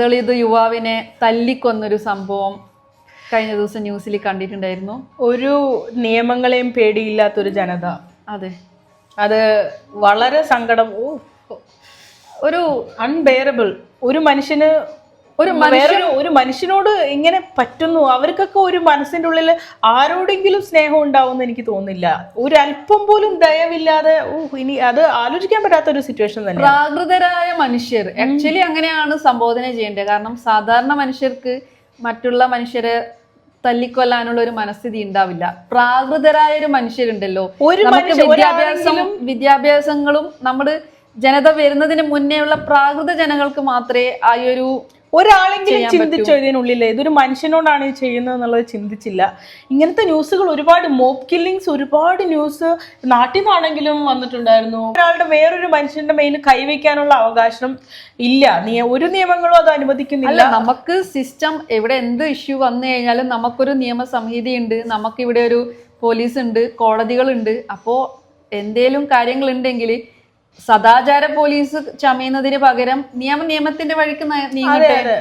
ദളിത് യുവാവിനെ തല്ലിക്കൊന്നൊരു സംഭവം കഴിഞ്ഞ ദിവസം ന്യൂസിൽ കണ്ടിട്ടുണ്ടായിരുന്നു. ഒരു നിയമങ്ങളെയും പേടിയില്ലാത്തൊരു ജനത. അതെ, അത് വളരെ സങ്കടം. ഒരു അൺബെയറബിൾ. ഒരു മനുഷ്യനോട് ഇങ്ങനെ പറ്റുന്നു. അവർക്കൊക്കെ ഒരു മനസ്സിന്റെ ഉള്ളിൽ ആരോടെങ്കിലും സ്നേഹം ഉണ്ടാവുമെന്ന് എനിക്ക് തോന്നുന്നില്ല. ഒരു അല്പം പോലും ദയവില്ലാതെ ഇനി അത് ആലോചിക്കാൻ പറ്റാത്ത ഒരു സിറ്റുവേഷൻ തന്നെ. പ്രാകൃതരായ മനുഷ്യർ ആക്ച്വലി അങ്ങനെയാണ് സംബോധന ചെയ്യേണ്ടത്. കാരണം സാധാരണ മനുഷ്യർക്ക് മറ്റുള്ള മനുഷ്യരെ തല്ലിക്കൊല്ലാനുള്ള ഒരു മനസ്ഥിതി ഉണ്ടാവില്ല. പ്രാകൃതരായ ഒരു മനുഷ്യരുണ്ടല്ലോ, നമുക്ക് വിദ്യാഭ്യാസങ്ങളും നമ്മുടെ ജനത വരുന്നതിന് മുന്നേ ഉള്ള പ്രാകൃത ജനങ്ങൾക്ക് മാത്രമേ ആ ഒരു ഒരാളെങ്കിലും ചിന്തിച്ചോ ഇതിനുള്ളിൽ ഇതൊരു മനുഷ്യനോടാണ് ഈ ചെയ്യുന്നത് എന്നുള്ളത് ചിന്തിച്ചില്ല. ഇങ്ങനത്തെ ന്യൂസുകൾ ഒരുപാട്, മോബ് കില്ലിങ്സ് ഒരുപാട് ന്യൂസ് നാട്ടിൽ നിന്നാണെങ്കിലും വന്നിട്ടുണ്ടായിരുന്നു. ഒരാളുടെ വേറൊരു മനുഷ്യന്റെ മേൽ കൈവയ്ക്കാനുള്ള അവകാശം ഇല്ല. ഒരു നിയമങ്ങളും അത് അനുവദിക്കുന്നില്ല. നമുക്ക് സിസ്റ്റം എവിടെ എന്ത് ഇഷ്യൂ വന്നു കഴിഞ്ഞാലും നമുക്കൊരു നിയമ സംഹിതയുണ്ട്, നമുക്കിവിടെ ഒരു പോലീസ് ഉണ്ട്, കോടതികളുണ്ട്. അപ്പോൾ എന്തേലും കാര്യങ്ങളുണ്ടെങ്കിൽ സദാചാര പോലീസ് ചമയുന്നതിന് പകരം നിയമത്തിന്റെ വഴിക്ക് നീങ്ങട്ടെ.